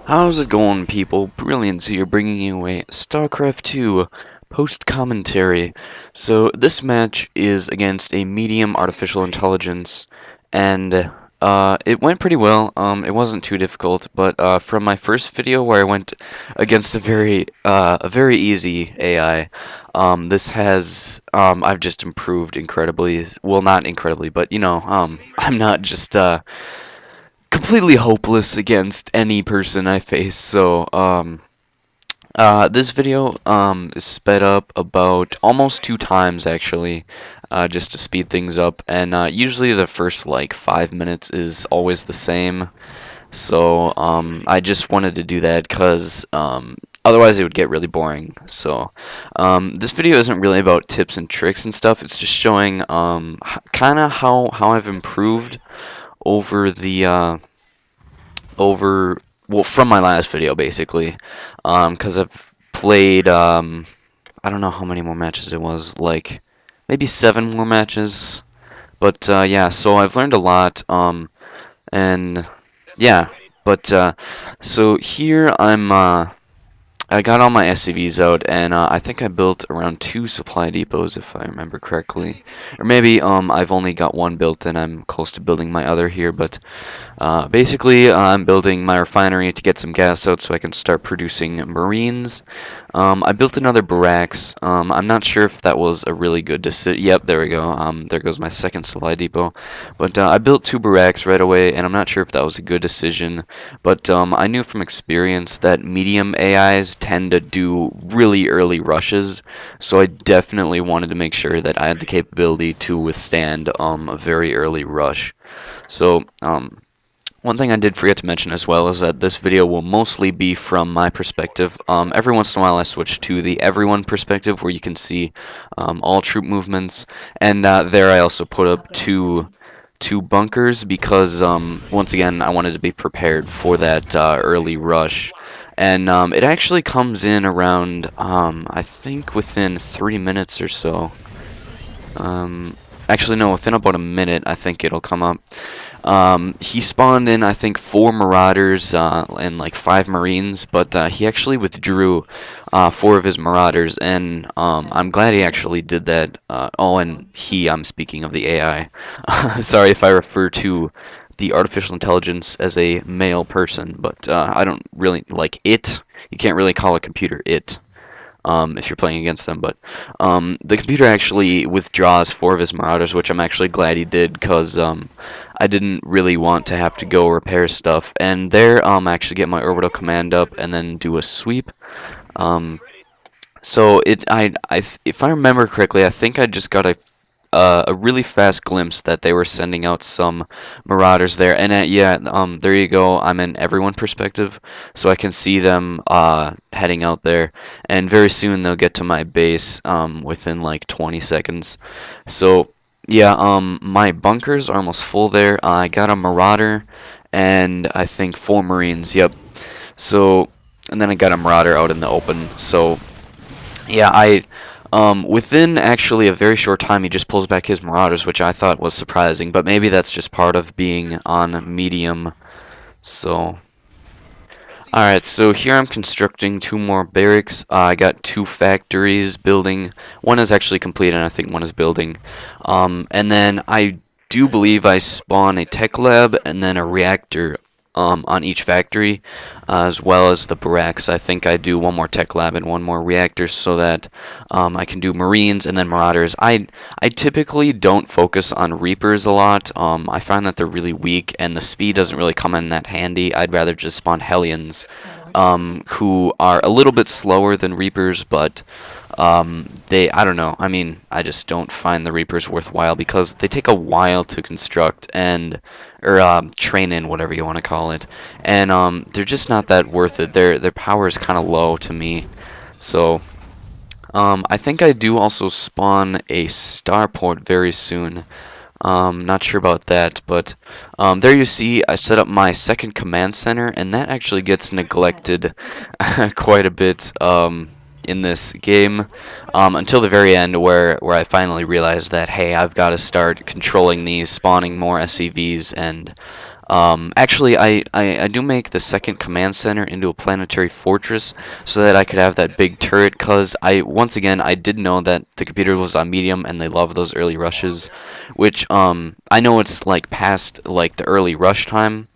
How's it going, people? Brilliance here, bringing you a StarCraft 2 post-commentary. So, this match is against a medium artificial intelligence, and it went pretty well. It wasn't too difficult, but from my first video where I went against a very easy AI, I've just improved incredibly. Well, not incredibly, but I'm not just completely hopeless against any person I face. So, this video is sped up about almost 2 times actually, just to speed things up. And usually the first like 5 minutes is always the same. So, I just wanted to do that because otherwise it would get really boring. So, this video isn't really about tips and tricks and stuff. It's just showing kind of how I've improved over well, from my last video basically, because I've played I don't know how many more matches it was, like maybe 7 more matches, but yeah, so I've learned a lot, and yeah, but so here I got all my SCVs out, and I think I built around 2 supply depots, if I remember correctly. Or maybe I've only got one built, and I'm close to building my other here. But basically, I'm building my refinery to get some gas out so I can start producing marines. I built another barracks. I'm not sure if that was a really good decision. Yep, there we go. There goes my second supply depot. But I built 2 barracks right away, and I'm not sure if that was a good decision. But I knew from experience that medium AIs tend to do really early rushes, so I definitely wanted to make sure that I had the capability to withstand a very early rush. So, one thing I did forget to mention as well is that this video will mostly be from my perspective. Every once in a while I switch to the everyone perspective where you can see all troop movements, and there I also put up two bunkers because once again I wanted to be prepared for that early rush. And it actually comes in around I think within 3 minutes or so. Actually no, within about a minute I think it'll come up. He spawned in, I think, 4 Marauders and like 5 Marines, but he actually withdrew 4 of his Marauders, and I'm glad he actually did that. Oh, and I'm speaking of the AI. Sorry if I refer to the artificial intelligence as a male person, but I don't really like it. You can't really call a computer it. If you're playing against them, but the computer actually withdraws 4 of his Marauders, which I'm actually glad he did, because I didn't really want to have to go repair stuff. And there, actually get my orbital command up and then do a sweep. So if I remember correctly, I think I just got a really fast glimpse that they were sending out some Marauders there, and yeah, there you go. I'm in everyone perspective, so I can see them heading out there, and very soon they'll get to my base within like 20 seconds. So yeah, my bunkers are almost full there. I got a Marauder and I think 4 Marines. Yep. So and then I got a Marauder out in the open. So yeah, within actually a very short time, he just pulls back his Marauders, which I thought was surprising, but maybe that's just part of being on medium. So, alright, so here I'm constructing 2 more barracks. I got 2 factories building. One is actually complete, and I think one is building. And then I do believe I spawn a tech lab and then a reactor on each factory, as well as the barracks. I think I do 1 more tech lab and 1 more reactor so that I can do Marines and then Marauders. I typically don't focus on Reapers a lot. I find that they're really weak and the speed doesn't really come in that handy. I'd rather just spawn Hellions, who are a little bit slower than Reapers, but I don't know. I mean, I just don't find the Reapers worthwhile because they take a while to construct or train in, whatever you want to call it, and they're just not that worth it. Their power is kind of low to me. So I think I do also spawn a starport very soon. Not sure about that, but there you see I set up my second command center, and that actually gets neglected quite a bit in this game until the very end, where I finally realized that, hey, I've got to start controlling these, spawning more SCVs, and Actually, I do make the second command center into a planetary fortress so that I could have that big turret, cause once again, I did know that the computer was on medium and they love those early rushes, which, I know it's like past like the early rush time,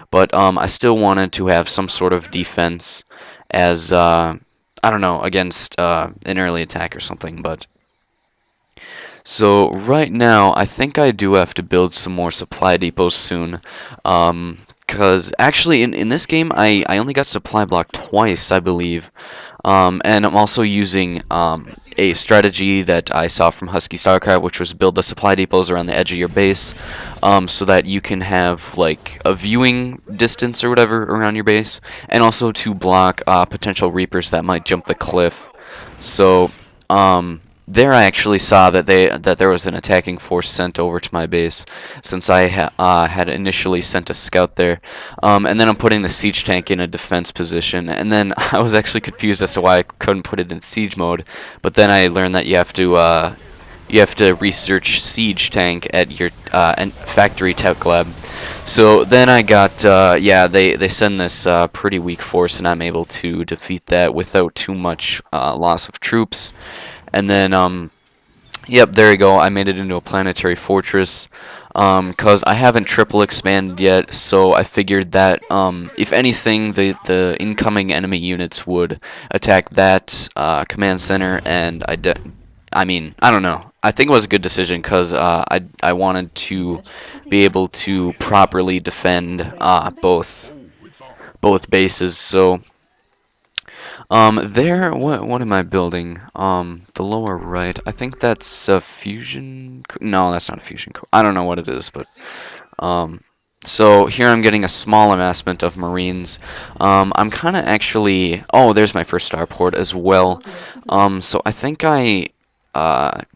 but, I still wanted to have some sort of defense as, I don't know, against, an early attack or something, but. So right now, I think I do have to build some more supply depots soon. Because actually, in this game, I only got supply block twice, I believe. And I'm also using a strategy that I saw from Husky StarCraft, which was build the supply depots around the edge of your base, so that you can have like a viewing distance or whatever around your base, and also to block potential Reapers that might jump the cliff. So, there I actually saw that there was an attacking force sent over to my base, since I had initially sent a scout there, and then I'm putting the siege tank in a defense position, and then I was actually confused as to why I couldn't put it in siege mode, but then I learned that you have to research siege tank at your factory tech lab. So then I got, yeah, they send this pretty weak force, and I'm able to defeat that without too much loss of troops. And then, yep, there you go. I made it into a planetary fortress. Cause I haven't triple expanded yet, so I figured that if anything, the incoming enemy units would attack that command center, and I mean, I don't know. I think it was a good decision because I wanted to be able to properly defend both bases. So there, what am I building? The lower right. I think that's a fusion. No, that's not a fusion core. I don't know what it is, but so here I'm getting a small amassment of Marines. I'm kind of actually. Oh, there's my first starport as well. So I think I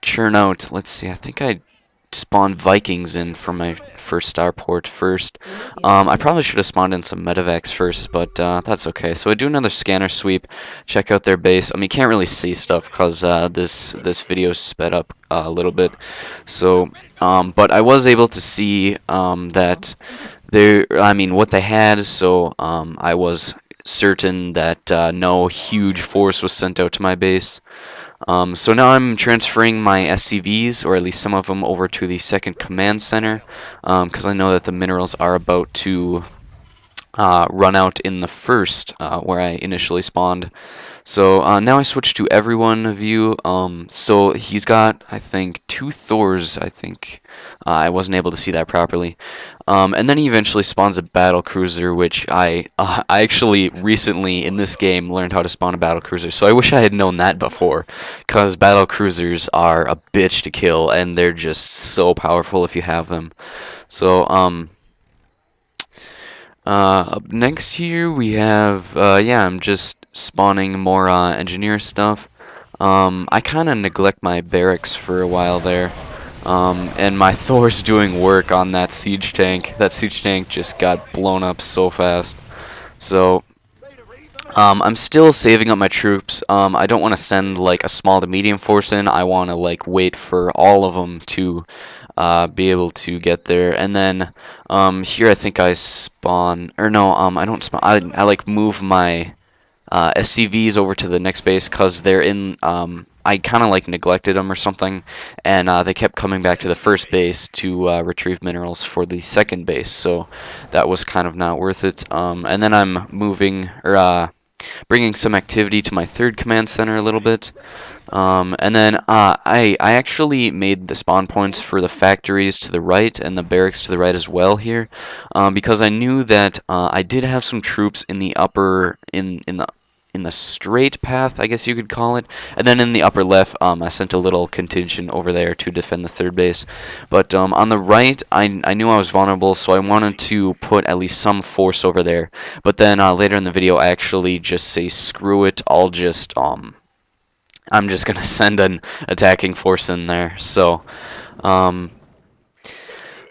churn out. Let's see. I think I spawn Vikings in for my first starport first. I probably should have spawned in some medevacs first, but that's okay. So I do another scanner sweep, check out their base. I mean, you can't really see stuff because this video is sped up a little bit. So, but I was able to see that I mean, what they had. So I was certain that no huge force was sent out to my base. So now I'm transferring my SCVs, or at least some of them, over to the second command center, because I know that the minerals are about to run out in the first, where I initially spawned. So now I switch to everyone view. So he's got, I think, 2 Thors. I think I wasn't able to see that properly. And then he eventually spawns a battle cruiser, which I actually recently in this game learned how to spawn a battle cruiser. So I wish I had known that before, because battle cruisers are a bitch to kill, and they're just so powerful if you have them. So up next here we have yeah, I'm just spawning more engineer stuff. I kind of neglect my barracks for a while there. And my Thor's doing work on that siege tank. That siege tank just got blown up so fast. So, I'm still saving up my troops. I don't want to send like a small to medium force in. I want to like wait for all of them to be able to get there. And then here I think I spawn, or no, I don't spawn. I like move my SCVs over to the next base because they're in. I kind of like neglected them or something, and they kept coming back to the first base to retrieve minerals for the second base, so that was kind of not worth it. And then I'm moving, or bringing some activity to my third command center a little bit. And then I actually made the spawn points for the factories to the right and the barracks to the right as well here, because I knew that I did have some troops in the upper, in the straight path, I guess you could call it, and then in the upper left, I sent a little contingent over there to defend the third base. But on the right, I knew I was vulnerable, so I wanted to put at least some force over there. But then later in the video, I actually just say, screw it, I'm just gonna send an attacking force in there.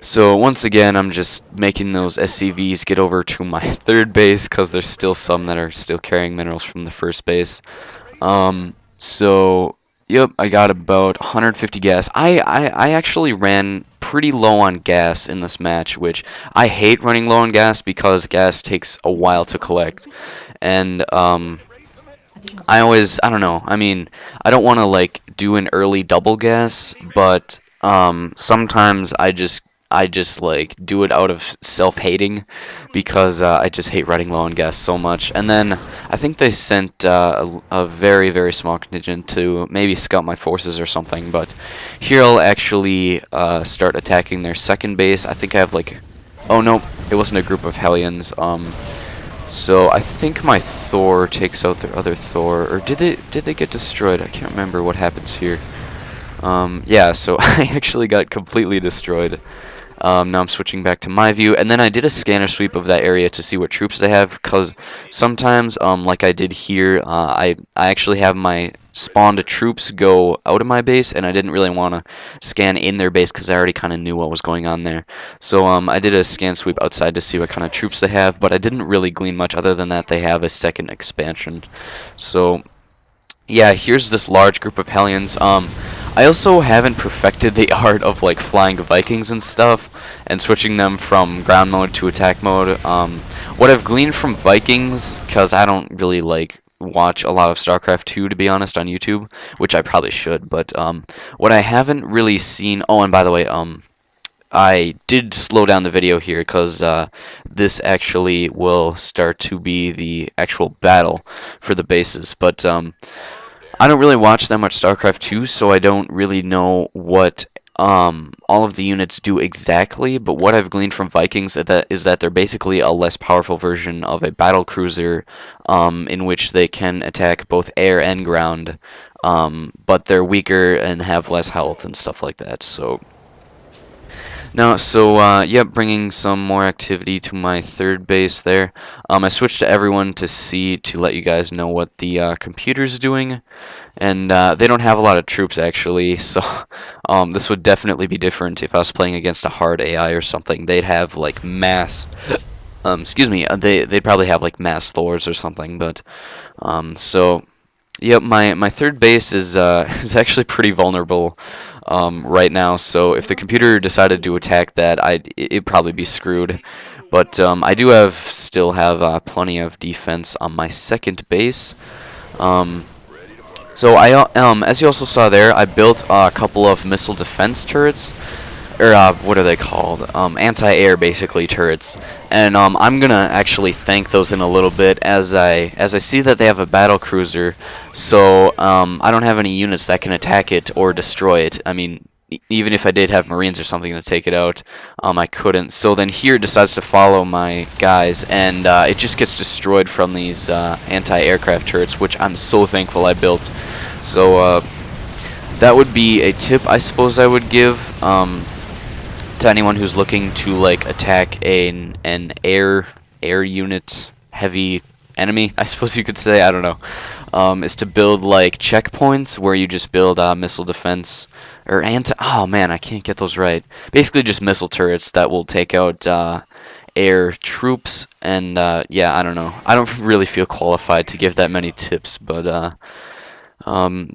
So once again, I'm just making those SCVs get over to my third base because there's still some that are still carrying minerals from the first base. So Yep, I got about 150 gas. I actually ran pretty low on gas in this match, which I hate running low on gas because gas takes a while to collect. And I don't know. I mean, I don't want to like do an early double gas, but sometimes I just like do it out of self-hating because I just hate running low on gas so much. And then I think they sent a very, very small contingent to maybe scout my forces or something. But here I'll actually start attacking their second base. I think I have like, oh no, it wasn't a group of Hellions. So I think my Thor takes out their other Thor, or did they get destroyed? I can't remember what happens here. Yeah, so I actually got completely destroyed. Now I'm switching back to my view, and then I did a scanner sweep of that area to see what troops they have, because sometimes, like I did here, I actually have my spawned troops go out of my base, and I didn't really want to scan in their base because I already kind of knew what was going on there. So I did a scan sweep outside to see what kind of troops they have, but I didn't really glean much other than that they have a second expansion. So yeah, here's this large group of Hellions. I also haven't perfected the art of like flying Vikings and stuff and switching them from ground mode to attack mode. What I've gleaned from Vikings, because I don't really like watch a lot of StarCraft 2 to be honest on YouTube, which I probably should, but what I haven't really seen. Oh, and by the way, I did slow down the video here because this actually will start to be the actual battle for the bases, but I don't really watch that much StarCraft 2, so I don't really know what all of the units do exactly, but what I've gleaned from Vikings is that they're basically a less powerful version of a battle cruiser, in which they can attack both air and ground, but they're weaker and have less health and stuff like that. So now, so yep, bringing some more activity to my third base there. I switched to everyone to see to let you guys know what the computer's doing, and they don't have a lot of troops actually. So this would definitely be different if I was playing against a hard AI or something. They'd have like mass, excuse me, they'd probably have like mass Thors or something. But so yep, my third base is is actually pretty vulnerable right now. So if the computer decided to attack that, it'd probably be screwed. But I do still have plenty of defense on my second base. So as you also saw there, I built a couple of missile defense turrets, or what are they called? Anti-air basically turrets, and I'm gonna actually thank those in a little bit as I see that they have a battle cruiser, so I don't have any units that can attack it or destroy it. I mean, even if I did have Marines or something to take it out, I couldn't. So then here it decides to follow my guys, and it just gets destroyed from these anti-aircraft turrets, which I'm so thankful I built. So that would be a tip I suppose I would give to anyone who's looking to like attack an air unit heavy enemy, I suppose you could say. I don't know. Is to build like checkpoints where you just build missile defense or oh man, I can't get those right. Basically just missile turrets that will take out air troops, and yeah, I don't know. I don't really feel qualified to give that many tips, but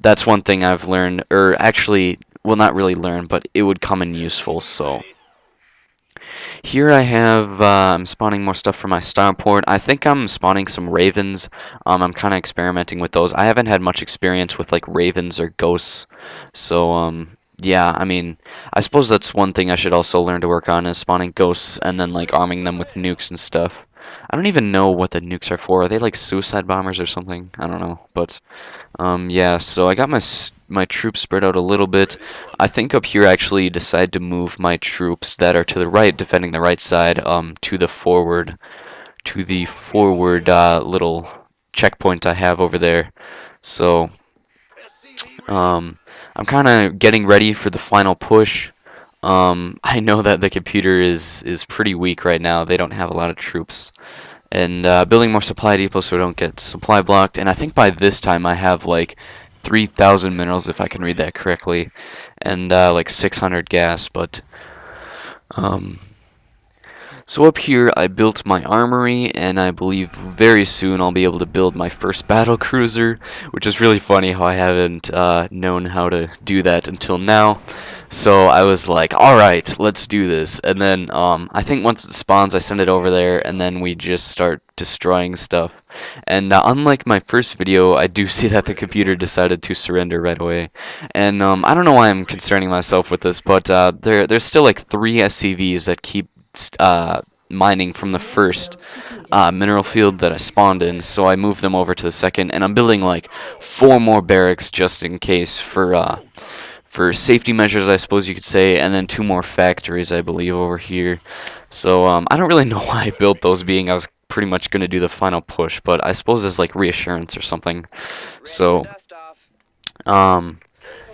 that's one thing I've learned, or actually, well, not really learned, but it would come in useful. So here I have, I'm spawning more stuff for my starport. I think I'm spawning some ravens. I'm kind of experimenting with those. I haven't had much experience with like ravens or ghosts, so yeah, I mean, I suppose that's one thing I should also learn to work on, is spawning ghosts and then like arming them with nukes and stuff. I don't even know what the nukes are for. Are they like suicide bombers or something? I don't know, but yeah, so I got my troops spread out a little bit. I think up here I actually decide to move my troops that are to the right, defending the right side, to the forward little checkpoint I have over there. So I'm kind of getting ready for the final push. I know that the computer is pretty weak right now. They don't have a lot of troops. And building more supply depots so I don't get supply blocked. And I think by this time I have like 3,000 minerals, if I can read that correctly, and like 600 gas. But So up here I built my armory, and I believe very soon I'll be able to build my first battle cruiser, which is really funny how I haven't known how to do that until now. So I was like, alright, let's do this. And then I think once it spawns I send it over there, and then we just start destroying stuff. And unlike my first video, I do see that the computer decided to surrender right away. And I don't know why I'm concerning myself with this, but there's still like 3 SCVs that keep mining from the first mineral field that I spawned in, so I moved them over to the second, and I'm building like 4 more barracks just in case for safety measures, I suppose you could say, and then 2 more factories, I believe, over here. So I don't really know why I built those, being I was pretty much going to do the final push, but I suppose it's like reassurance or something. So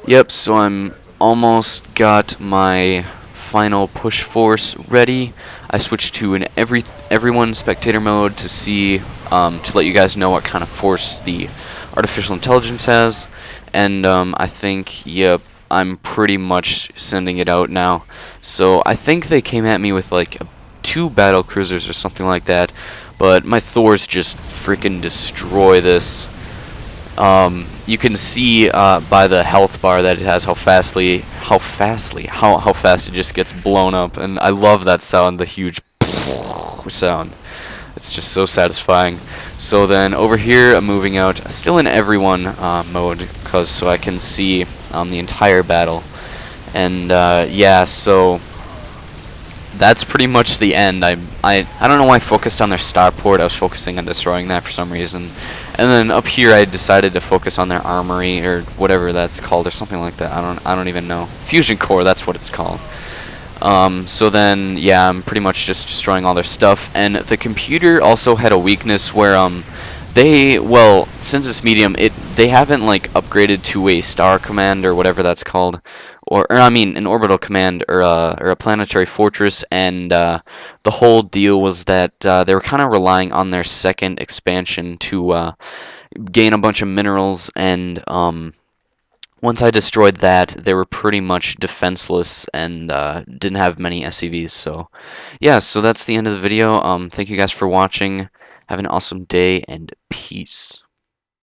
yep, so I'm almost got my final push force ready. I switched to an everyone spectator mode to see to let you guys know what kind of force the artificial intelligence has, and I think, yep, I'm pretty much sending it out now. So I think they came at me with like 2 battle cruisers or something like that, but my Thors just freaking destroy this. You can see by the health bar that it has how fast it just gets blown up, and I love that sound, the huge sound. It's just so satisfying. So then over here, I'm moving out, still in everyone mode, so I can see the entire battle. And yeah, so that's pretty much the end. I don't know why I focused on their starport. I was focusing on destroying that for some reason. And then up here I decided to focus on their armory, or whatever that's called, or something like that. I don't even know. Fusion core, that's what it's called. So then, yeah, I'm pretty much just destroying all their stuff. And the computer also had a weakness where well, since it's medium, they haven't like upgraded to a star command or whatever that's called, or I mean an orbital command or a planetary fortress. And the whole deal was that they were kind of relying on their second expansion to gain a bunch of minerals. And once I destroyed that, they were pretty much defenseless and didn't have many SCVs. So yeah, so that's the end of the video. Thank you guys for watching. Have an awesome day, and peace.